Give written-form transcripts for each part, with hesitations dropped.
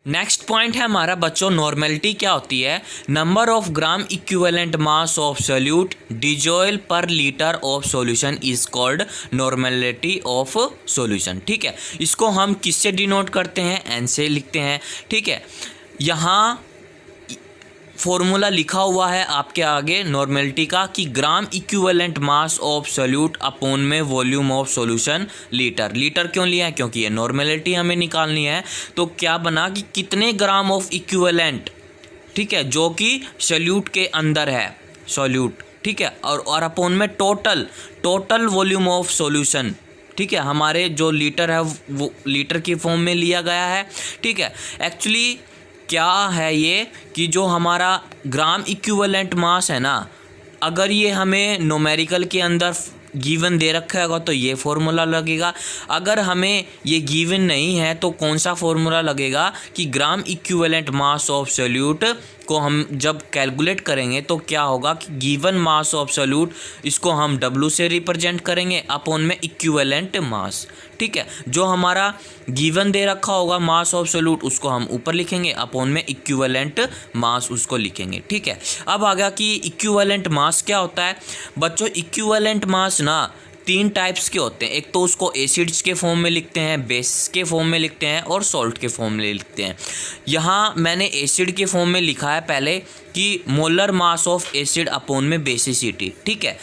Next point है हमारा बच्चों, नॉर्मेलिटी क्या होती है? Number of gram equivalent mass of solute dissolved per litre of solution is called normality of solution. ठीक है, इसको हम किससे डिनोट करते हैं? एन से लिखते हैं। ठीक है, यहाँ फॉर्मूला लिखा हुआ है आपके आगे नॉर्मेलिटी का कि gram equivalent mass of solute upon में volume of solution litre. Litre क्यों लिया है? क्योंकि ये नॉर्मेलिटी हमें निकालनी है। तो क्या बना कि कितने ग्राम ऑफ इक्विवेलेंट, ठीक है, जो कि सोल्यूट के अंदर है, सोल्यूट, ठीक है, और अपॉन में टोटल वॉल्यूम ऑफ सॉल्यूशन। ठीक है, हमारे जो लीटर है वो लीटर की फॉर्म में लिया गया है। ठीक है, एक्चुअली क्या है ये कि जो हमारा ग्राम इक्विवेलेंट मास है ना, अगर ये हमें न्यूमेरिकल के अंदर गिवन दे रखा होगा तो ये फॉर्मूला लगेगा। अगर हमें ये गिवन नहीं है तो कौन सा फॉर्मूला लगेगा कि gram equivalent mass of solute को हम जब कैलकुलेट करेंगे तो क्या होगा कि गिवन मास ऑफ सोल्यूट, इसको हम W से रिप्रेजेंट करेंगे अपॉन में इक्विवेलेंट मास। ठीक है, जो हमारा गिवन दे रखा होगा मास ऑफ सोल्यूट उसको हम ऊपर लिखेंगे, अपॉन में इक्विवेलेंट मास उसको लिखेंगे। ठीक है, अब आ गया कि इक्विवेलेंट मास क्या होता है बच्चों। इक्विवेलेंट मास ना 3 टाइप्स के होते हैं। एक तो उसको एसिड्स के फॉर्म में लिखते हैं, बेस के फॉर्म में लिखते हैं और सॉल्ट के फॉर्म में लिखते हैं। यहाँ मैंने एसिड के फॉर्म में लिखा है पहले कि molar mass of acid upon में बेसिसिटी। ठीक है,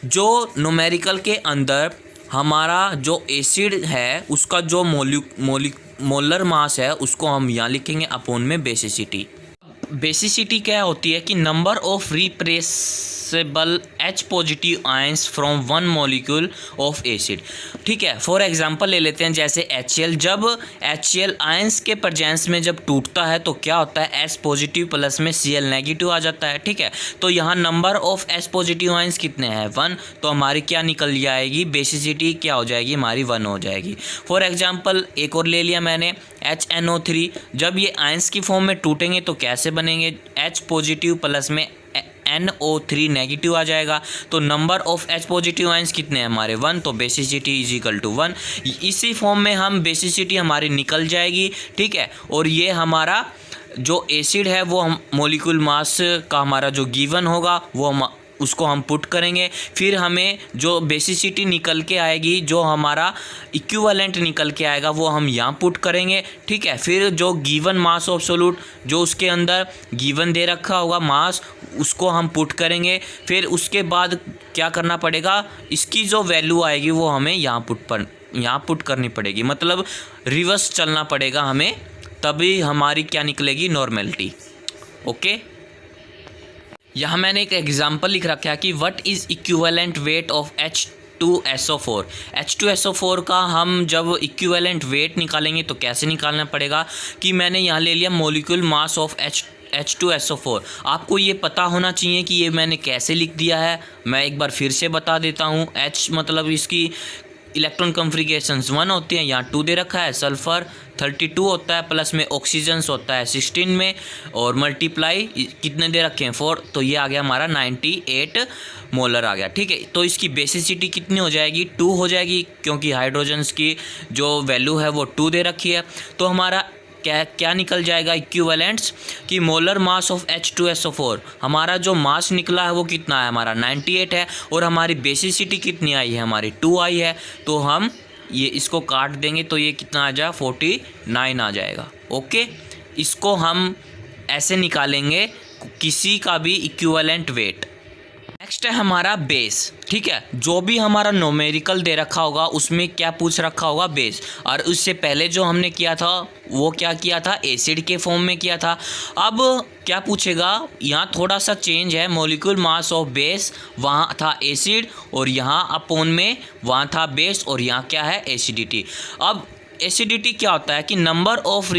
जो न्यूमेरिकल के अंदर हमारा जो एसिड है उसका जो मोलर मास है उसको हम यहाँ लिखेंगे अपॉन में बेसिसिटी। बेसिसिटी क्या होती है कि number of replaceable H positive ions from one molecule of acid. ठीक है, फॉर एग्जांपल ले लेते हैं जैसे HCl। जब HCl आयंस के प्रेजेंस में जब टूटता है तो क्या होता है, H पॉजिटिव प्लस में Cl नेगेटिव आ जाता है। ठीक है, तो यहाँ number of H positive ions कितने हैं? 1। तो हमारी क्या निकल जाएगी, बेसिसिटी क्या हो जाएगी हमारी, 1 हो जाएगी। फॉर एग्जाम्पल एक और ले लिया मैंने HNO3। जब ये आयंस की फॉर्म में टूटेंगे तो कैसे बनेंगे, H पॉजिटिव प्लस में NO3 नेगेटिव आ जाएगा। तो number of H positive ions कितने हैं हमारे, 1। तो बेसिसिटी इज इक्वल टू 1। इसी फॉर्म में हम बेसिसिटी हमारी निकल जाएगी। ठीक है, और ये हमारा जो एसिड है वो हम मॉलिक्यूल मास का हमारा जो गिवन होगा वो हम उसको हम पुट करेंगे। फिर हमें जो बेसिसिटी निकल के आएगी, जो हमारा इक्विवेलेंट निकल के आएगा वो हम यहाँ पुट करेंगे। ठीक है, फिर जो गिवन मास ऑफ सोल्यूट जो उसके अंदर गिवन दे रखा होगा मास उसको हम पुट करेंगे। फिर उसके बाद क्या करना पड़ेगा, इसकी जो वैल्यू आएगी वो हमें यहाँ पुट करनी पड़ेगी, मतलब रिवर्स चलना पड़ेगा हमें, तभी हमारी क्या निकलेगी, नॉर्मेलिटी। ओके, यहाँ मैंने एक एग्जांपल लिख रखा है कि what is equivalent weight of H2SO4। H2SO4 का हम जब इक्विवेलेंट वेट निकालेंगे तो कैसे निकालना पड़ेगा कि मैंने यहाँ ले लिया मॉलिक्यूल मास ऑफ H2SO4। आपको ये पता होना चाहिए कि ये मैंने कैसे लिख दिया है। मैं एक बार फिर से बता देता हूँ। H मतलब इसकी इलेक्ट्रॉन कॉन्फ़िगरेशंस 1 होती हैं, यहाँ 2 दे रखा है। सल्फ़र 32 होता है, प्लस में ऑक्सीजन्स होता है 16 में, और मल्टीप्लाई कितने दे रखे हैं 4। तो ये आ गया हमारा 98 मोलर आ गया। ठीक है, तो इसकी बेसिसिटी कितनी हो जाएगी, 2 हो जाएगी, क्योंकि हाइड्रोजन्स की जो वैल्यू है वो 2 दे रखी है। तो हमारा क्या निकल जाएगा इक्विवेलेंट्स कि मोलर मास ऑफ H2SO4, हमारा जो मास निकला है वो कितना है हमारा 98 है, और हमारी बेसिसिटी कितनी आई है हमारी 2 आई है। तो हम ये इसको काट देंगे तो ये कितना आ जाएगा 49 आ जाएगा। ओके, इसको हम ऐसे निकालेंगे किसी का भी इक्विवेलेंट वेट। नेक्स्ट है हमारा बेस। ठीक है, जो भी हमारा न्यूमेरिकल दे रखा होगा उसमें क्या पूछ रखा होगा, बेस। और उससे पहले जो हमने किया था वो क्या किया था, एसिड के फॉर्म में किया था। अब क्या पूछेगा, यहाँ थोड़ा सा चेंज है, मॉलिक्यूल मास ऑफ बेस वहाँ था एसिड और यहाँ अपॉन में वहाँ था बेस, और यहाँ क्या है एसिडिटी। अब एसिडिटी क्या होता है कि number of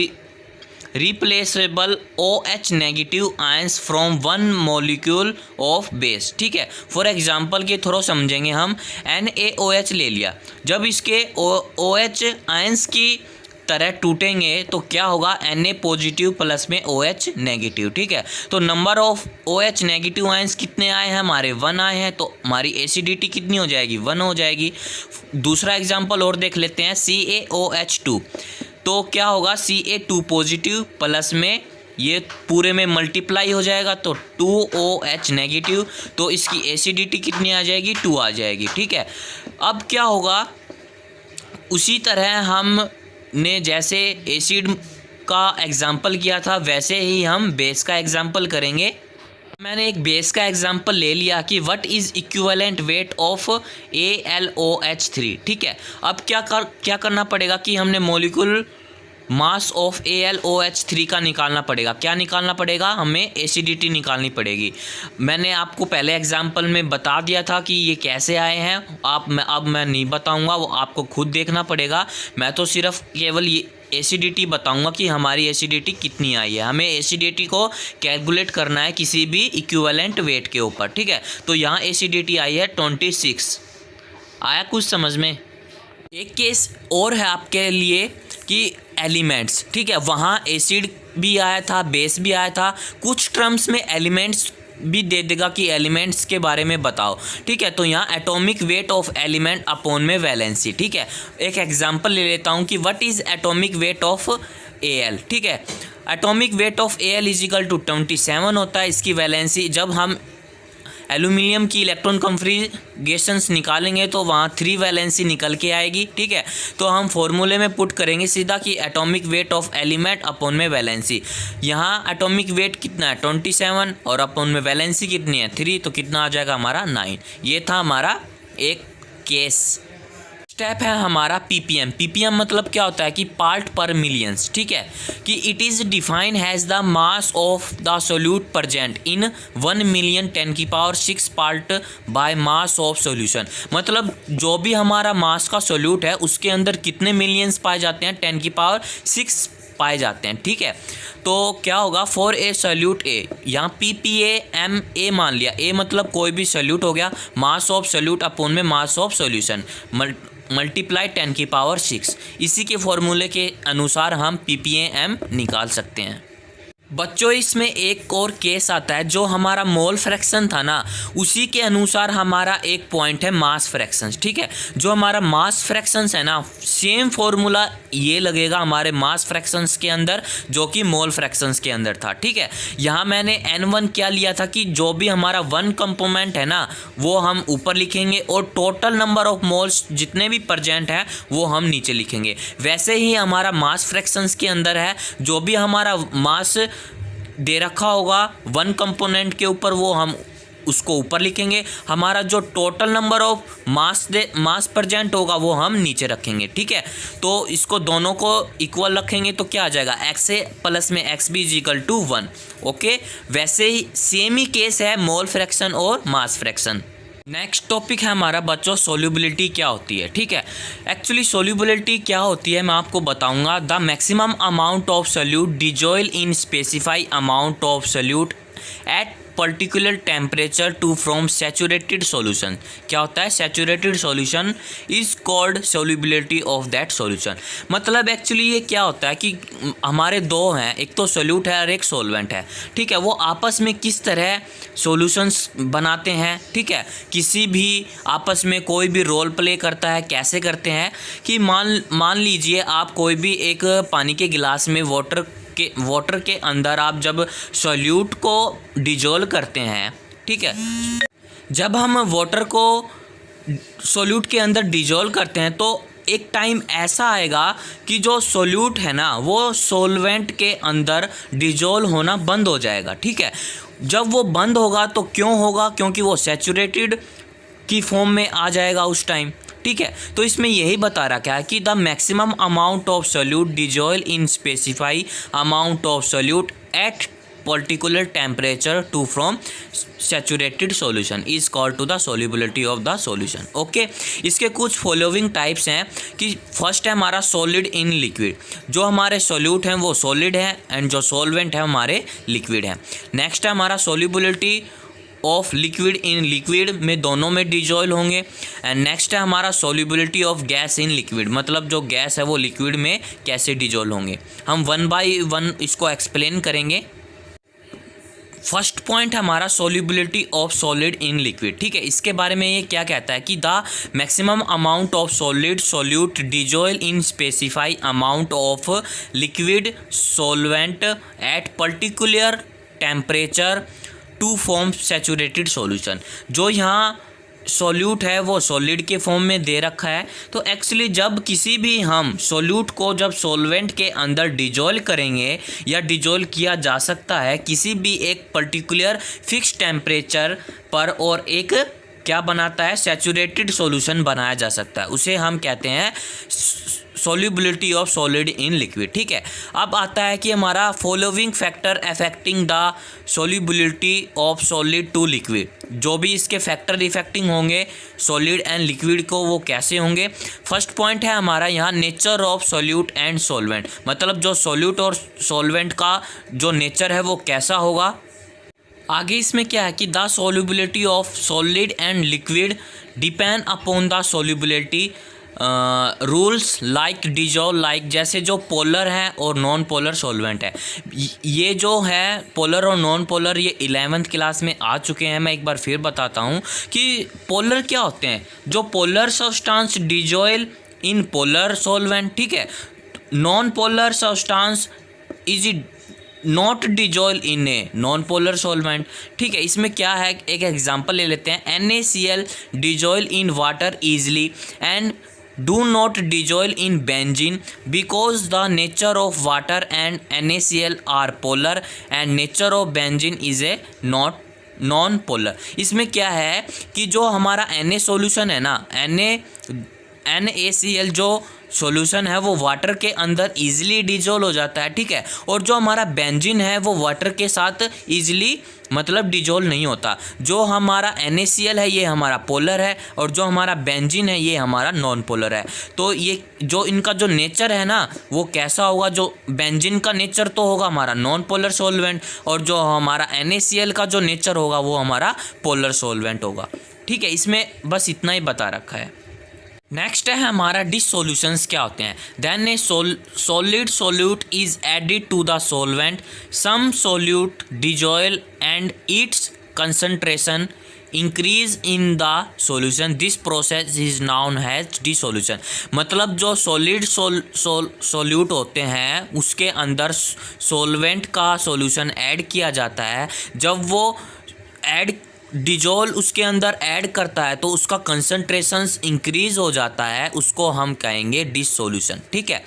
replaceable OH negative ions from one molecule of base. ठीक है, फॉर एग्जांपल के थ्रू समझेंगे हम। NaOH ले लिया, जब इसके OH आयंस की तरह टूटेंगे तो क्या होगा, Na पॉजिटिव प्लस में OH नेगेटिव। ठीक है, तो number of OH negative ions कितने आए हैं हमारे, 1 आए हैं, तो हमारी एसिडिटी कितनी हो जाएगी, 1 हो जाएगी। दूसरा एग्जांपल और देख लेते हैं, CaOH2। तो क्या होगा, Ca2 पॉजिटिव प्लस में ये पूरे में मल्टीप्लाई हो जाएगा तो 2OH नेगेटिव, तो इसकी एसिडिटी कितनी आ जाएगी, 2 आ जाएगी। ठीक है, अब क्या होगा, उसी तरह हमने जैसे एसिड का एग्जाम्पल किया था वैसे ही हम बेस का एग्जाम्पल करेंगे। मैंने एक बेस का एग्जाम्पल ले लिया कि what is equivalent weight of AlOH3। ठीक है, अब क्या करना पड़ेगा कि हमने मॉलिक्यूल मास ऑफ AlOH3 का निकालना पड़ेगा। क्या निकालना पड़ेगा, हमें एसिडिटी निकालनी पड़ेगी। मैंने आपको पहले एग्जाम्पल में बता दिया था कि ये कैसे आए हैं, अब मैं नहीं बताऊंगा, वो आपको खुद देखना पड़ेगा। मैं तो सिर्फ केवल ये एसिडिटी बताऊंगा कि हमारी एसिडिटी कितनी आई है। हमें एसिडिटी को कैलकुलेट करना है किसी भी इक्विवेलेंट वेट के ऊपर। ठीक है, तो यहाँ एसिडिटी आई है 26। आया कुछ समझ में। एक केस और है आपके लिए कि एलिमेंट्स, ठीक है, वहाँ एसिड भी आया था, बेस भी आया था, कुछ टर्म्स में एलिमेंट्स भी दे देगा कि एलिमेंट्स के बारे में बताओ। ठीक है, तो यहाँ atomic weight of element upon में वैलेंसी। ठीक है, एक एग्जांपल ले लेता हूँ कि what is atomic weight of Al। ठीक है, atomic weight of Al is equal to 27 होता है। इसकी वैलेंसी, जब हम एल्यूमिनियम की इलेक्ट्रॉन कन्फिगरेशंस निकालेंगे तो वहाँ 3 वैलेंसी निकल के आएगी। ठीक है, तो हम फॉर्मूले में पुट करेंगे सीधा कि atomic weight of element upon में वैलेंसी। यहाँ एटॉमिक वेट कितना है 27 और अपॉन में वैलेंसी कितनी है 3, तो कितना आ जाएगा हमारा 9। ये था हमारा एक केस। स्टेप है हमारा पीपीएम। पीपीएम मतलब क्या होता है कि पार्ट पर मिलियंस। ठीक है, कि it is defined has the mass of the solute present in 1 million 10⁶ part by mass of solution. मतलब जो भी हमारा मास का सोल्यूट है उसके अंदर कितने मिलियंस पाए जाते हैं, 10⁶ पाए जाते हैं। ठीक है, तो क्या होगा, फॉर ए सोल्यूट ए, यहाँ PPAM मान लिया। ए मतलब कोई भी सोल्यूट हो गया, मास ऑफ सोल्यूट अपॉन में मास ऑफ सॉल्यूशन मल्टीप्लाई 10⁶। इसी के फॉर्मूले के अनुसार हम PPAM निकाल सकते हैं। बच्चों, इसमें एक और केस आता है, जो हमारा मोल फ्रैक्शन था ना, उसी के अनुसार हमारा एक पॉइंट है मास फ्रैक्शंस। ठीक है, जो हमारा मास फ्रैक्शंस है ना, सेम फॉर्मूला ये लगेगा हमारे मास फ्रैक्शंस के अंदर जो कि मोल फ्रैक्शंस के अंदर था। ठीक है, यहाँ मैंने N1 क्या लिया था कि जो भी हमारा 1 कंपोनेंट है ना वो हम ऊपर लिखेंगे और टोटल नंबर ऑफ मोल्स जितने भी प्रेजेंट हैं वो हम नीचे लिखेंगे। वैसे ही हमारा मास फ्रैक्शंस के अंदर है, जो भी हमारा मास दे रखा होगा 1 कंपोनेंट के ऊपर वो हम उसको ऊपर लिखेंगे, हमारा जो total number of mass present होगा वो हम नीचे रखेंगे। ठीक है, तो इसको दोनों को इक्वल रखेंगे तो क्या आ जाएगा, XA प्लस में XB इजिकल टू 1। ओके, वैसे ही सेम ही केस है मोल फ्रैक्शन और मास फ्रैक्शन। नेक्स्ट टॉपिक है हमारा बच्चों सोल्यूबिलिटी क्या होती है। ठीक है, एक्चुअली सोल्यूबिलिटी क्या होती है मैं आपको बताऊंगा। The maximum amount of solute dissolve in specify amount of solute at particular temperature to from saturated solution. क्या होता है, saturated solution is called solubility of that solution. मतलब एक्चुअली ये क्या होता है कि हमारे दो हैं, एक तो सोल्यूट है और एक सॉल्वेंट है। ठीक है, वो आपस में किस तरह सॉल्यूशंस बनाते हैं। ठीक है, किसी भी आपस में कोई भी रोल प्ले करता है, कैसे करते हैं कि मान लीजिए आप कोई भी एक पानी के गिलास में वाटर के अंदर आप जब सॉल्यूट को डिजोल्व करते हैं। ठीक है, जब हम वाटर को सॉल्यूट के अंदर डिजोल्व करते हैं तो एक टाइम ऐसा आएगा कि जो सॉल्यूट है ना वो सॉल्वेंट के अंदर डिजोल्व होना बंद हो जाएगा। ठीक है, जब वो बंद होगा तो क्यों होगा, क्योंकि वो सैचुरेटेड की फॉर्म में आ जाएगा उस टाइम। ठीक है, तो इसमें यही बता रखा है कि the maximum amount of solute dissolve in specify amount of solute at particular temperature to from saturated solution is called to the solubility of the solution. Okay, इसके कुछ फॉलोइंग टाइप्स हैं कि फर्स्ट है हमारा सॉलिड इन लिक्विड। जो हमारे solute हैं वो सॉलिड है एंड जो सॉल्वेंट है हमारे लिक्विड है। नेक्स्ट है हमारा solubility of liquid in liquid में दोनों में डिजॉल्व होंगे। एंड नेक्स्ट है हमारा solubility of gas in liquid, मतलब जो गैस है वो लिक्विड में कैसे डिजॉल्व होंगे। हम 1 बाय 1 इसको एक्सप्लेन करेंगे। फर्स्ट पॉइंट है हमारा solubility of solid in liquid. ठीक है, इसके बारे में ये क्या कहता है कि the maximum amount of solid solute dissolved in specify amount of liquid solvent at particular temperature to form saturated solution. जो यहाँ सॉल्यूट है वो सॉलिड के फॉर्म में दे रखा है। तो एक्चुअली जब किसी भी हम सॉल्यूट को जब सॉल्वेंट के अंदर डिजोल्व करेंगे या डिजोल्व किया जा सकता है किसी भी एक पर्टिकुलर फिक्स टेम्परेचर पर और एक क्या बनाता है सैचुरेटेड सॉल्यूशन बनाया जा सकता है, उसे हम कहते हैं solubility of solid in liquid. ठीक है, अब आता है कि हमारा following factor affecting the solubility of solid to liquid. जो भी इसके फैक्टर इफेक्टिंग होंगे सॉलिड एंड लिक्विड को वो कैसे होंगे। फर्स्ट पॉइंट है हमारा यहाँ nature of solute and solvent, मतलब जो सॉल्यूट और सॉल्वेंट का जो नेचर है वो कैसा होगा। आगे इसमें क्या है कि the solubility of solid and liquid depend upon the solubility rules like dissolve like, जैसे जो पोलर है और नॉन पोलर सॉल्वेंट है। ये जो है पोलर और नॉन पोलर ये 11th क्लास में आ चुके हैं। मैं एक बार फिर बताता हूँ कि पोलर क्या होते हैं। जो polar substance dissolved in polar solvent. ठीक है, non polar substance is not dissolved in a non polar solvent. ठीक है, इसमें क्या है एक एग्जांपल ले लेते हैं। NaCl dissolved in water easily and do not dissolve in benzene because the nature of water and NaCl are polar and nature of benzene is a not non polar. इसमें क्या है कि जो हमारा Na सॉल्यूशन है ना NaCl जो solution है वो वाटर के अंदर इजीली डिजोल्व हो जाता है। ठीक है, और जो हमारा बेंजीन है वो वाटर के साथ इजीली मतलब डिजोल्व नहीं होता। जो हमारा NaCl है ये हमारा पोलर है और जो हमारा बेंजीन है ये हमारा नॉन पोलर है। तो ये जो इनका जो नेचर है ना वो कैसा होगा। जो बेंजीन का नेचर तो होगा हमारा नॉन पोलर सॉल्वेंट और जो हमारा NaCl का जो नेचर होगा वो हमारा पोलर सॉल्वेंट होगा। ठीक है, इसमें बस इतना ही बता रखा है। नेक्स्ट है हमारा डिसोल्यूशंस क्या होते हैं। Then a solid solute is added to the solvent, some solute dissolve and its concentration increase in the solution, this process is known as dissolution. मतलब जो सॉलिड सोल्यूट होते हैं उसके अंदर सॉल्वेंट का सॉल्यूशन ऐड किया जाता है। जब वो ऐड डिजोल्व उसके अंदर ऐड करता है तो उसका कंसंट्रेशंस इंक्रीज हो जाता है, उसको हम कहेंगे डिसोल्यूशन। ठीक है,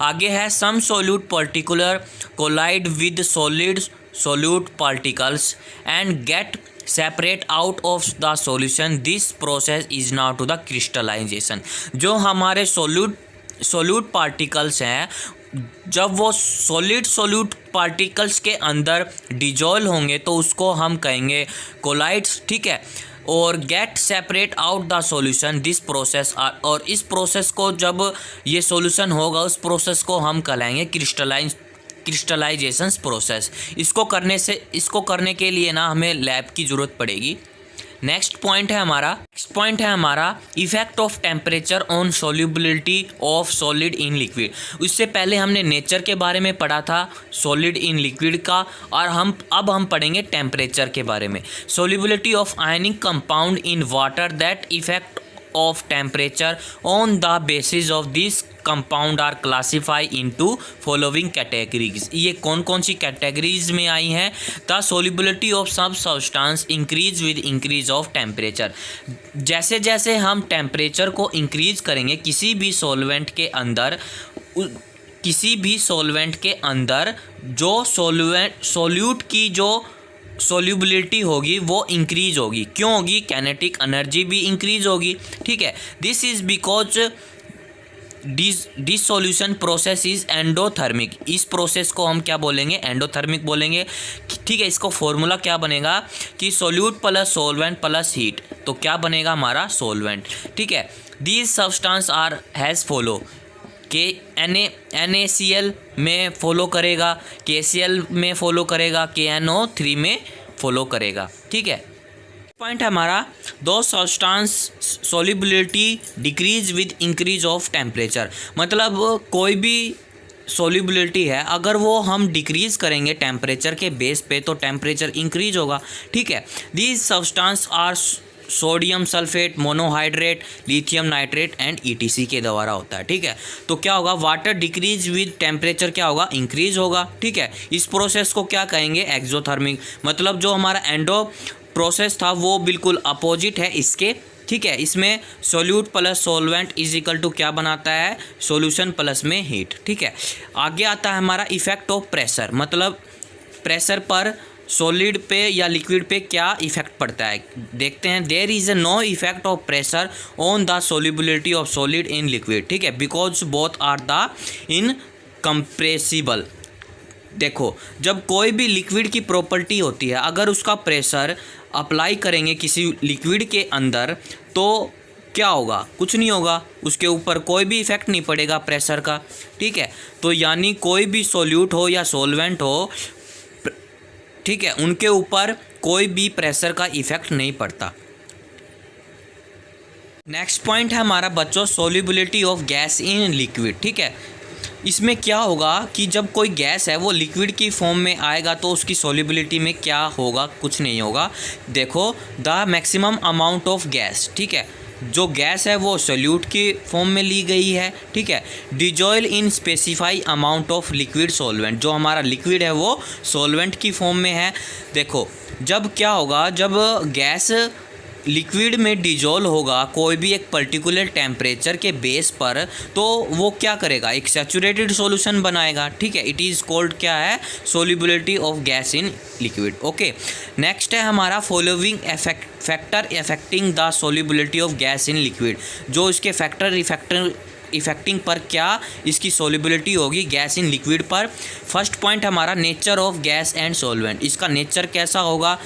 आगे है some solute particular collide with solid solute particles and get separate out of the solution, this process is now to the crystallization. जो हमारे सोल्यूट पार्टिकल्स हैं जब वो सॉलिड सोल्यूट पार्टिकल्स के अंदर डिजोल्व होंगे तो उसको हम कहेंगे कोलाइड्स। ठीक है, और gate separate out the solution, this process, और इस प्रोसेस को जब ये सॉल्यूशन होगा उस प्रोसेस को हम कहलाएंगे क्रिस्टलाइजेशन प्रोसेस। इसको करने के लिए ना हमें लैब की ज़रूरत पड़ेगी। नेक्स्ट पॉइंट है हमारा effect of temperature on solubility of solid in liquid. उससे पहले हमने नेचर के बारे में पढ़ा था सॉलिड इन लिक्विड का, और अब हम पढ़ेंगे टेम्परेचर के बारे में। Solubility of ionic compound in water, that effect of temperature on the basis of this compound are classified into following categories। ये कौन सी कैटेगरीज में आई हैं। the solubility of some substance increase with increase of temperature। जैसे जैसे हम temperature को increase करेंगे किसी भी सॉल्वेंट के अंदर जो सोल्यूट की जो सोल्युबिलिटी होगी वो इंक्रीज होगी। क्यों होगी? कैनेटिक एनर्जी भी इंक्रीज होगी। ठीक है, this is because dissolution process is endothermic. इस प्रोसेस को हम क्या बोलेंगे? एंडोथर्मिक बोलेंगे। ठीक है, इसको फॉर्मूला क्या बनेगा कि solute plus solvent plus heat, तो क्या बनेगा हमारा सॉल्वेंट। ठीक है, these substance are has follow के NaCl में फॉलो करेगा, KCl में फॉलो करेगा, KNO3 में फॉलो करेगा। ठीक है, पॉइंट है हमारा दो substance solubility decrease with increase of temperature. मतलब कोई भी सोल्यूबिलिटी है, अगर वो हम डिक्रीज़ करेंगे टेम्परेचर के बेस पे तो टेम्परेचर इंक्रीज होगा। ठीक है, these substance are sodium sulphate, monohydrate, lithium nitrate and ETC के द्वारा होता है। ठीक है, तो क्या होगा, वाटर डिक्रीज विद टेम्परेचर क्या होगा, इंक्रीज होगा। ठीक है, इस प्रोसेस को क्या कहेंगे, एक्सोथर्मिक। मतलब जो हमारा एंडो प्रोसेस था वो बिल्कुल अपोजिट है इसके। ठीक है, इसमें solute plus solvent is equal to क्या बनाता है, सॉल्यूशन प्लस में हीट। ठीक है, आगे आता है हमारा इफेक्ट ऑफ प्रेशर। मतलब प्रेशर पर सॉलिड पे या लिक्विड पे क्या इफेक्ट पड़ता है, देखते हैं। There is a no effect of pressure on the solubility of solid in liquid. ठीक है, because both are the incompressible. देखो, जब कोई भी लिक्विड की प्रॉपर्टी होती है, अगर उसका प्रेशर अप्लाई करेंगे किसी लिक्विड के अंदर तो क्या होगा, कुछ नहीं होगा, उसके ऊपर कोई भी इफेक्ट नहीं पड़ेगा प्रेशर का। ठीक है, तो यानी कोई भी सोल्यूट हो या सॉल्वेंट हो, ठीक है, उनके ऊपर कोई भी प्रेशर का इफेक्ट नहीं पड़ता। नेक्स्ट पॉइंट है हमारा बच्चों, solubility of gas in liquid. ठीक है, इसमें क्या होगा कि जब कोई गैस है वो लिक्विड की फॉर्म में आएगा तो उसकी सोल्यूबिलिटी में क्या होगा, कुछ नहीं होगा। देखो, the maximum amount of gas, ठीक है, जो गैस है वो सोल्यूट की फॉर्म में ली गई है। ठीक है, dissolve in specify amount of liquid solvent, जो हमारा लिक्विड है वो सॉल्वेंट की फॉर्म में है। देखो, जब क्या होगा, जब गैस लिक्विड में डिजोल्व होगा कोई भी एक पर्टिकुलर टेम्परेचर के बेस पर, तो वो क्या करेगा, एक सैचुरेटेड सॉल्यूशन बनाएगा। ठीक है, इट इज़ कॉल्ड क्या है, solubility of gas in liquid. Okay, next है हमारा following factor affecting the solubility of gas in liquid. जो इसके फैक्टर इफेक्टिंग पर क्या इसकी सोल्यूबिलिटी होगी गैस इन लिक्विड पर। फर्स्ट पॉइंट हमारा nature of gas and solvent, इसका नेचर कैसा होगा।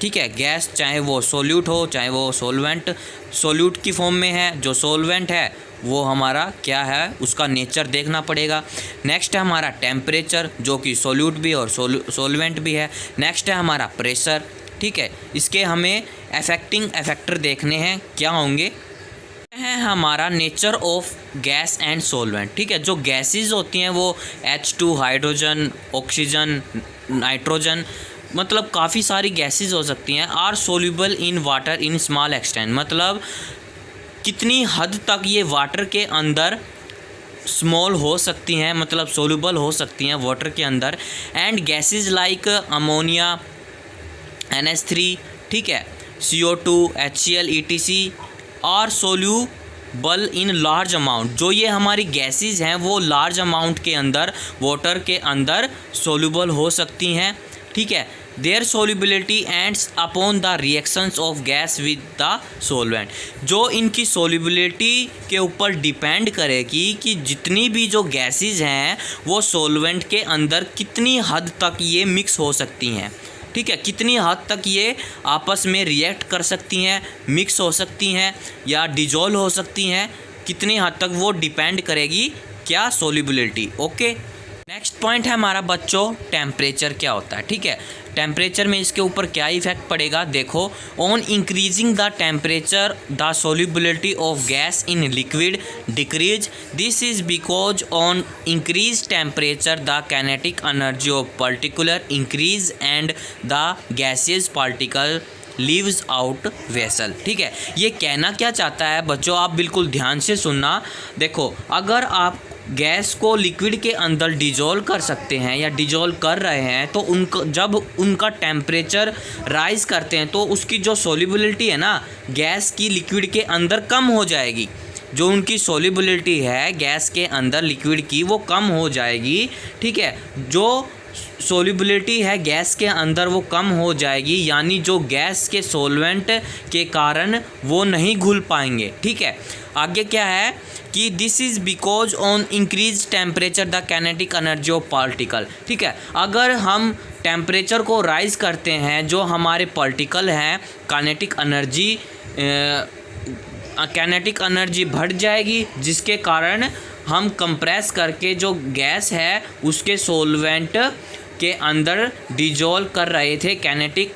ठीक है, गैस चाहे वो सोल्यूट हो चाहे वो सॉल्वेंट, सोल्यूट की फॉर्म में है, जो सॉल्वेंट है वो हमारा क्या है, उसका नेचर देखना पड़ेगा। नेक्स्ट है हमारा टेम्परेचर, जो कि सोल्यूट भी और सॉल्वेंट भी है। नेक्स्ट है हमारा प्रेशर। ठीक है, इसके हमें अफेक्टिंग फैक्टर देखने हैं, क्या होंगे है हमारा nature of gas and solvent. ठीक है, जो गैसेस होती हैं वो H2, हाइड्रोजन, ऑक्सीजन, नाइट्रोजन, मतलब काफ़ी सारी गैसेस हो सकती हैं। Are soluble in water in small extent, मतलब कितनी हद तक ये वाटर के अंदर स्मॉल हो सकती हैं, मतलब सोल्यूबल हो सकती हैं वाटर के अंदर। And gases like ammonia, NH3, ठीक है, CO2, HCl, ETC are soluble in large amount. जो ये हमारी गैसेस हैं वो लार्ज अमाउंट के अंदर वाटर के अंदर सोल्यूबल हो सकती हैं। ठीक है, there solubility ends upon the reactions of gas with the solvent. जो इनकी सोल्यूबिलिटी के ऊपर डिपेंड करेगी कि जितनी भी जो गैसेस हैं वो सॉल्वेंट के अंदर कितनी हद तक ये मिक्स हो सकती हैं। ठीक है, कितनी हद तक ये आपस में रिएक्ट कर सकती हैं, मिक्स हो सकती हैं या डिजोल्व हो सकती हैं, कितनी हद तक वो डिपेंड करेगी क्या, सोल्यूबिलिटी। ओके, नेक्स्ट पॉइंट है हमारा बच्चों, टेम्परेचर क्या होता है। ठीक है, टेम्परेचर में इसके ऊपर क्या इफेक्ट पड़ेगा, देखो, on increasing the temperature the solubility of gas in liquid decrease. This is because on increase temperature the kinetic energy of particular increase and the gaseous particle leaves out vessel. ठीक है, ये कहना क्या चाहता है बच्चों, आप बिल्कुल ध्यान से सुनना। देखो, अगर आप गैस को लिक्विड के अंदर डिजोल्व कर सकते हैं या डिजोल्व कर रहे हैं तो जब उनका टेम्परेचर राइज़ करते हैं तो उसकी जो सोल्यूबिलिटी है ना गैस की लिक्विड के अंदर कम हो जाएगी। जो उनकी सोल्यूबिलिटी है गैस के अंदर लिक्विड की वो कम हो जाएगी। ठीक है, जो सोल्यूबिलिटी है गैस के अंदर वो कम हो जाएगी, यानी जो गैस के सॉल्वेंट के कारण वो नहीं घुल पाएंगे। ठीक है, आगे क्या है कि this is because on increase temperature the kinetic energy of particle. ठीक है, अगर हम टेम्परेचर को राइज करते हैं जो हमारे पार्टिकल हैं, काइनेटिक एनर्जी बढ़ जाएगी, जिसके कारण हम कंप्रेस करके जो गैस है उसके सॉल्वेंट के अंदर डिजोल्व कर रहे थे, काइनेटिक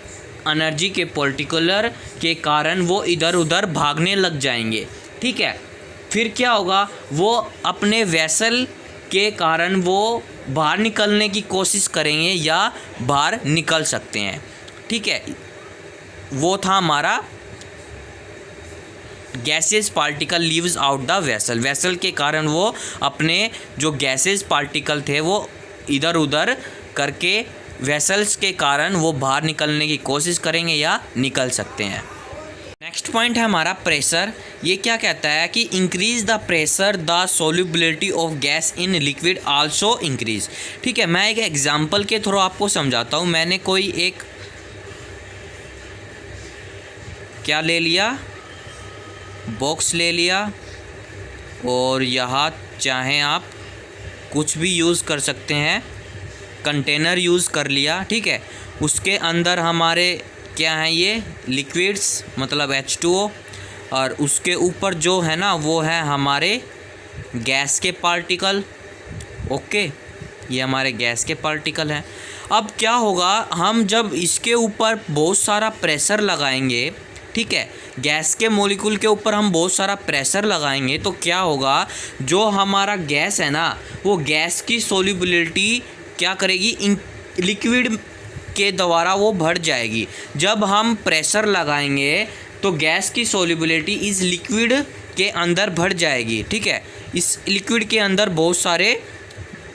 एनर्जी के पार्टिकुलर के कारण वो इधर उधर भागने लग जाएंगे। ठीक है, फिर क्या होगा, वो अपने वेसल के कारण वो बाहर निकलने की कोशिश करेंगे या बाहर निकल सकते हैं। ठीक है, वो था हमारा gases particle leaves out the vessel. Vessel के कारण वो अपने जो गैसेस पार्टिकल थे वो इधर उधर करके वेसल्स के कारण वो बाहर निकलने की कोशिश करेंगे या निकल सकते हैं। नेक्स्ट पॉइंट है हमारा प्रेशर। ये क्या कहता है कि increase the pressure the solubility of gas in liquid also increase. ठीक है, मैं एक एग्जांपल के थ्रू आपको समझाता हूँ। मैंने कोई एक क्या ले लिया, बॉक्स ले लिया, और यहाँ चाहें आप कुछ भी यूज़ कर सकते हैं, कंटेनर यूज़ कर लिया। ठीक है, उसके अंदर हमारे क्या हैं, ये लिक्विड्स मतलब H2O, और उसके ऊपर जो है ना वो है हमारे गैस के पार्टिकल। ओके, ये हमारे गैस के पार्टिकल हैं। अब क्या होगा, हम जब इसके ऊपर बहुत सारा प्रेशर लगाएंगे, ठीक है, गैस के मॉलिक्यूल के ऊपर हम बहुत सारा प्रेशर लगाएंगे तो क्या होगा, जो हमारा गैस है ना वो गैस की सोल्यूबिलिटी क्या करेगी, लिक्विड के द्वारा वो बढ़ जाएगी। जब हम प्रेशर लगाएंगे तो गैस की सोल्यूबिलिटी इस लिक्विड के अंदर बढ़ जाएगी। ठीक है, इस लिक्विड के अंदर बहुत सारे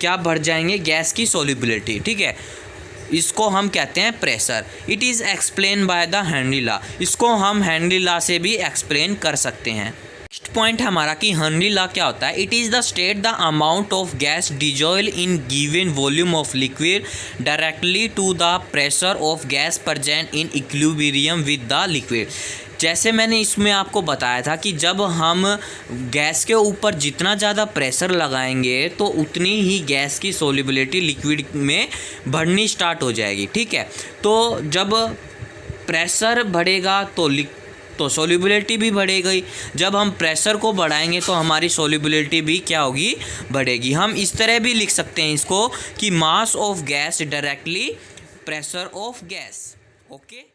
क्या बढ़ जाएंगे, गैस की सोल्यूबिलिटी। ठीक है, इसको हम कहते हैं pressure. It is explain by the Henry law. इसको हम हेनरी लॉ से भी एक्सप्लेन कर सकते हैं। नेक्स्ट पॉइंट हमारा कि हेनरी लॉ क्या होता है। It is the state the amount of gas dissolve in given volume of liquid directly to the pressure of gas present in equilibrium with the liquid. जैसे मैंने इसमें आपको बताया था कि जब हम गैस के ऊपर जितना ज़्यादा प्रेशर लगाएंगे तो उतनी ही गैस की सोल्यूबिलिटी लिक्विड में बढ़नी स्टार्ट हो जाएगी। ठीक है, तो जब प्रेशर बढ़ेगा तो सोल्यूबिलिटी भी बढ़ेगी। जब हम प्रेशर को बढ़ाएंगे तो हमारी सोल्यूबिलिटी भी क्या होगी, बढ़ेगी। हम इस तरह भी लिख सकते हैं इसको कि mass of gas directly pressure of gas. Okay,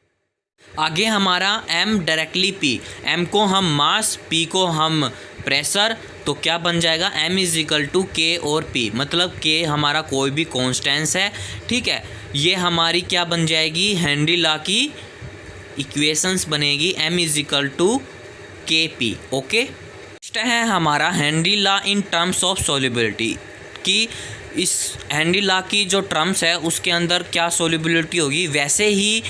आगे हमारा m डायरेक्टली p। m को हम मास, p को हम प्रेशर, तो क्या बन जाएगा, m is equal to k और p, मतलब k हमारा कोई भी कॉन्स्टेंस है। ठीक है, ये हमारी क्या बन जाएगी, हेनरी लॉ की इक्वेशंस बनेगी, m इज इक्वल टू के पी। ओके, नेक्स्ट है हमारा Henry law in terms of solubility. कि इस हेनरी लॉ की जो टर्म्स है उसके अंदर क्या सोल्यूबिलिटी होगी। वैसे ही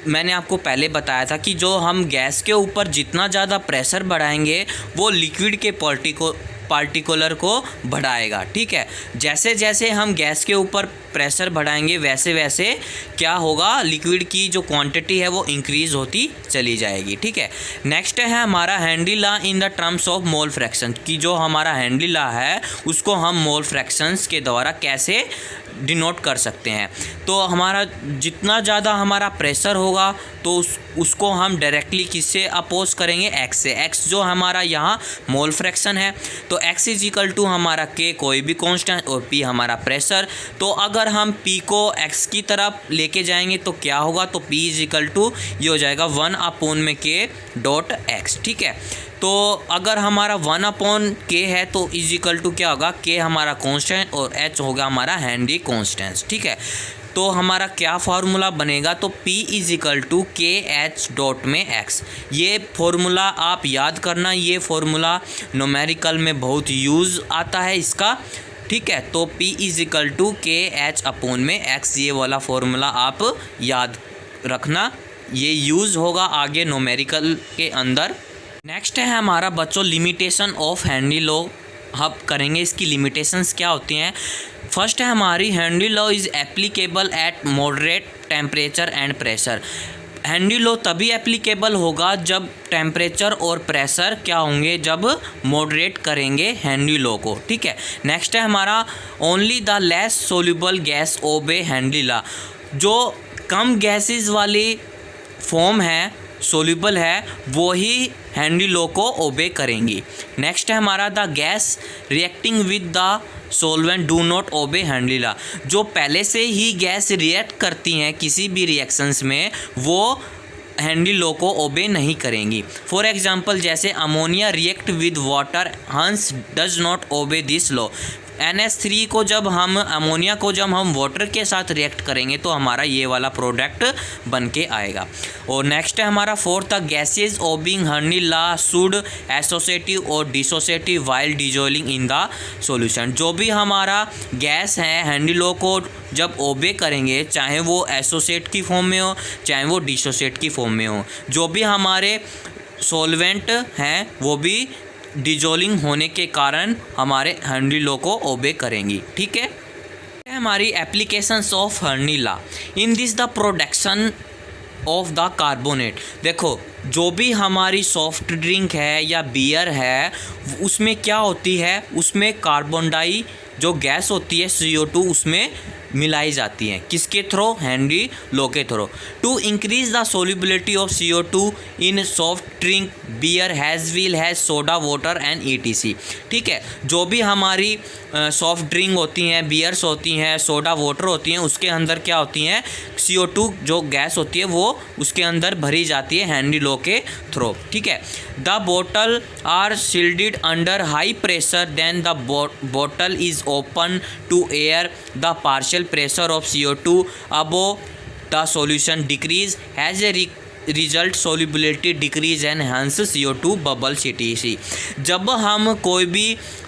मैंने आपको पहले बताया था कि जो हम गैस के ऊपर जितना ज़्यादा प्रेशर बढ़ाएंगे वो लिक्विड के पार्टिकुलर को बढ़ाएगा। ठीक है, जैसे जैसे हम गैस के ऊपर प्रेशर बढ़ाएंगे वैसे वैसे क्या होगा, लिक्विड की जो क्वांटिटी है वो इंक्रीज़ होती चली जाएगी। ठीक है, नेक्स्ट है हमारा Henry law in the terms of mole fraction. कि जो हमारा हेनरी लॉ है उसको हम मोल फ्रैक्शंस के द्वारा कैसे डिनोट कर सकते हैं। तो हमारा जितना ज़्यादा हमारा प्रेशर होगा तो उसको हम डायरेक्टली किससे अपोज करेंगे, x से। x जो हमारा यहाँ मोल फ्रैक्शन है, तो x इज इक्वल टू हमारा k कोई भी कांस्टेंट और p हमारा प्रेशर। तो अगर हम p को x की तरफ लेके जाएंगे तो क्या होगा, तो p इज इक्वल टू ये हो जाएगा 1/k डॉट x। ठीक है, तो अगर हमारा 1/k है तो इज इक्वल टू क्या होगा, k हमारा कांस्टेंट और h होगा हमारा हेनरी कांस्टेंट। ठीक है, तो हमारा क्या फार्मूला बनेगा, तो P इज इक्वल टू के एच डॉट में x। ये फार्मूला आप याद करना, ये फार्मूला न्यूमेरिकल में बहुत यूज़ आता है इसका। ठीक है, तो P इज इक्वल टू के एच अपोन में x, ये वाला फार्मूला आप याद रखना, ये यूज़ होगा आगे न्यूमेरिकल के अंदर। नेक्स्ट है हमारा बच्चों लिमिटेशन ऑफ हेनरी लॉ। हम करेंगे इसकी लिमिटेशंस क्या होती हैं। फर्स्ट है हमारी Henry law is applicable eight moderate temperature and pressure. Henry law तभी एप्लीकेबल होगा जब टेम्परेचर और प्रेशर क्या होंगे, जब मॉडरेट करेंगे हेनरी लॉ को। ठीक है, नेक्स्ट है हमारा only the less soluble gas ओबे हेनरी लॉ। जो कम गैसेस वाली फॉर्म है, सोल्यूबल है, वो ही हेनरी लॉ को ओबे करेंगी। नेक्स्ट है हमारा the gas reacting with the solvent do not obey Henry law. जो पहले से ही गैस रिएक्ट करती हैं किसी भी रिएक्शंस में वो हेनरी लॉ को ओबे नहीं करेंगी। फॉर एग्जांपल जैसे अमोनिया रिएक्ट विद वाटर हंस does not obey this law. NH3 को जब हम अमोनिया को जब हम वाटर के साथ रिएक्ट करेंगे तो हमारा ये वाला प्रोडक्ट बन के आएगा। और नेक्स्ट है हमारा फोर्थ, गैसेज ओबिंग हर्नी लॉ शुड एसोसिएटिव और dissociative while dissolving in the solution. जो भी हमारा गैस है हेनरी लॉ को जब ओबे करेंगे, चाहे वो एसोसिएट की फॉर्म में हो चाहे वो डिसोसिएट की फॉर्म में हो, जो भी हमारे सॉल्वेंट हैं वो भी डिजोलिंग होने के कारण हमारे हेनरी लॉ को ओबे करेंगी। ठीक है, हमारी applications of Henry law in this the production of the carbonate. देखो, जो भी हमारी सॉफ्ट ड्रिंक है या बियर है उसमें क्या होती है, उसमें कार्बन डाई जो गैस होती है CO2 उसमें मिलाई जाती हैं। किसके थ्रू? हेनरी लॉ के through. To increase the solubility of CO2 in soft drink beer has soda water and ETC। ठीक है, जो भी हमारी सॉफ्ट ड्रिंक होती हैं, बियर्स होती हैं, सोडा वाटर होती हैं, उसके अंदर क्या होती हैं, CO2 जो गैस होती है वो उसके अंदर भरी जाती है हेनरी लॉ के थ्रू। ठीक है, द बोतल are sealed under high pressure then the बोतल is open to air the partial pressure of CO2 above the solution decrease has a result solubility decrease and hence CO2 bubbles etc। जब हम कोई भी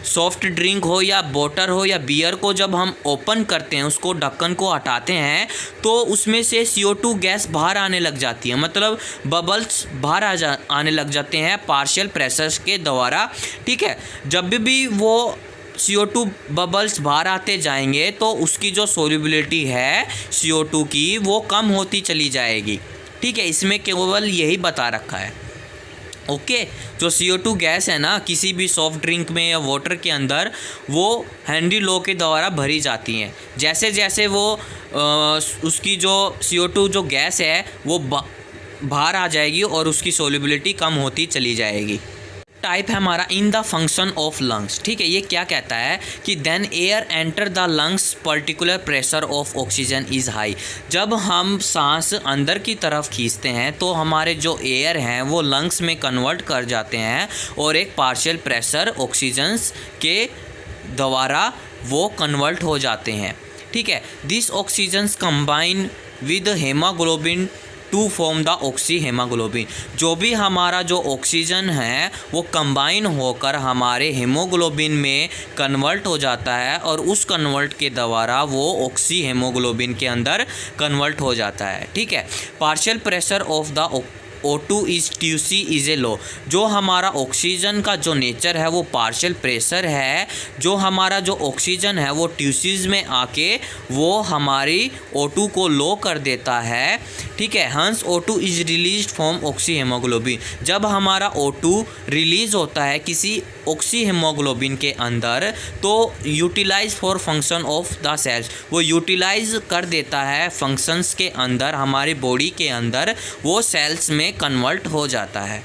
soft drink हो या water हो या beer को जब हम ओपन करते हैं, उसको ढक्कन को हटाते हैं तो उसमें से CO2 गैस बाहर आने लग जाती है, मतलब बबल्स बाहर आने लग जाते हैं पार्शियल प्रेशर के द्वारा। ठीक है, जब भी वो CO2 बबल्स बाहर आते जाएंगे तो उसकी जो सोल्यूबिलिटी है CO2 की वो कम होती चली जाएगी। ठीक है, इसमें केवल यही बता रखा है। ओके, जो CO2 गैस है ना किसी भी सॉफ्ट ड्रिंक में या वाटर के अंदर, वो हेनरी लॉ के द्वारा भरी जाती हैं। जैसे जैसे वो उसकी जो CO2 जो गैस है वो बाहर आ जाएगी और उसकी सोल्यूबिलिटी कम होती चली जाएगी। टाइप है हमारा in the function of lungs. ठीक है, ये क्या कहता है कि then air enter the lungs particular pressure of oxygen is high. जब हम सांस अंदर की तरफ खींचते हैं तो हमारे जो एयर हैं वो लंग्स में कन्वर्ट कर जाते हैं और एक पार्शियल प्रेशर ऑक्सीजन के द्वारा वो कन्वर्ट हो जाते हैं। ठीक है, this oxygen combine with haemoglobin to form the oxy haemoglobin. जो भी हमारा जो ऑक्सीजन है वो कंबाइन होकर हमारे हेमोग्लोबिन में कन्वर्ट हो जाता है और उस कन्वर्ट के द्वारा वो ऑक्सी हेमोग्लोबिन के अंदर कन्वर्ट हो जाता है। ठीक है, partial pressure of the O2 is TC is a low. जो हमारा ऑक्सीजन का जो नेचर है वो पार्शियल प्रेशर है, जो हमारा जो ऑक्सीजन है वो ट्यूसीज में आके वो हमारी O2 को लो कर देता है। ठीक है, हंस O2 is release from oxy haemoglobin. जब हमारा O2 रिलीज होता है किसी ऑक्सी हेमोग्लोबिन के अंदर तो utilise for function of the cells, वो यूटिलाइज कर देता है फंक्शंस के अंदर, हमारी बॉडी के अंदर वो सेल्स में कन्वर्ट हो जाता है।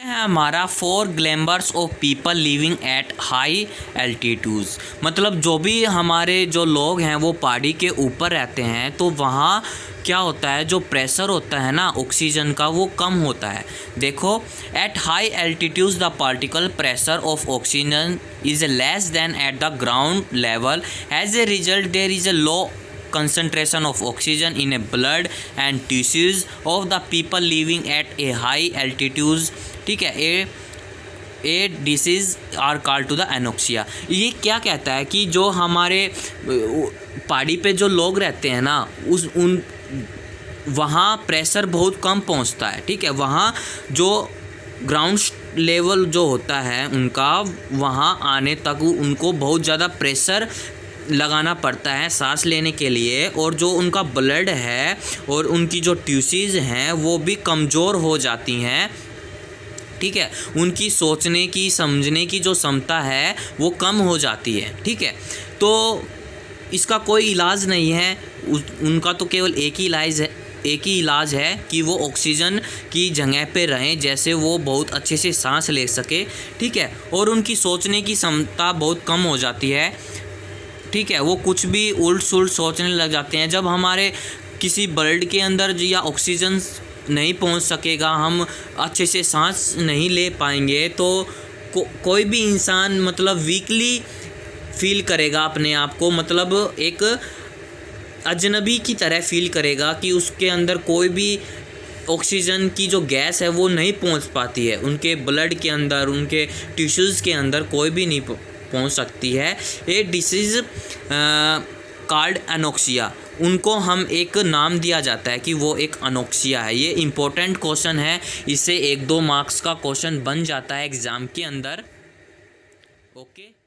हमारा 4 climbers of people living at high altitudes. मतलब जो भी हमारे जो लोग हैं वो पहाड़ी के ऊपर रहते हैं तो वहाँ क्या होता है, जो प्रेशर होता है ना ऑक्सीजन का वो कम होता है। देखो, at high altitudes the particle pressure of oxygen is less than at the ground level. As a result there is a low concentration of oxygen in a blood and tissues of the people living at a high altitudes। ठीक है, a disease are called to the anoxia. ये क्या कहता है कि जो हमारे पहाड़ी पे जो लोग रहते हैं ना वहाँ प्रेशर बहुत कम पहुँचता है। ठीक है, वहाँ जो ग्राउंड लेवल जो होता है उनका, वहाँ आने तक उनको बहुत ज़्यादा प्रेशर लगाना पड़ता है सांस लेने के लिए, और जो उनका ब्लड है और उनकी जो टिश्यूज़ हैं वो भी कमज़ोर हो जाती हैं। ठीक है, उनकी सोचने की समझने की जो क्षमता है वो कम हो जाती है। ठीक है, तो इसका कोई इलाज नहीं है, उनका तो केवल एक ही इलाज है कि वो ऑक्सीजन की जगह पे रहें, जैसे वो बहुत अच्छे से सांस ले सके। ठीक है, और उनकी सोचने की क्षमता बहुत कम हो जाती है। ठीक है, वो कुछ भी उल्ट सुल्ट सोचने लग जाते हैं। जब हमारे किसी ब्लड के अंदर या ऑक्सीजन नहीं पहुंच सकेगा, हम अच्छे से सांस नहीं ले पाएंगे तो कोई भी इंसान मतलब वीकली फील करेगा अपने आप को, मतलब एक अजनबी की तरह फील करेगा कि उसके अंदर कोई भी ऑक्सीजन की जो गैस है वो नहीं पहुंच पाती है, उनके ब्लड के अंदर, उनके टिश्यूज़ के अंदर कोई भी नहीं पहुंच सकती है। ये डिसीज़ कॉल्ड एनोक्सिया, उनको हम एक नाम दिया जाता है कि वो एक अनोक्सिया है। ये इम्पोर्टेंट क्वेश्चन है, इससे 1-2 मार्क्स का क्वेश्चन बन जाता है एग्ज़ाम के अंदर। ओके।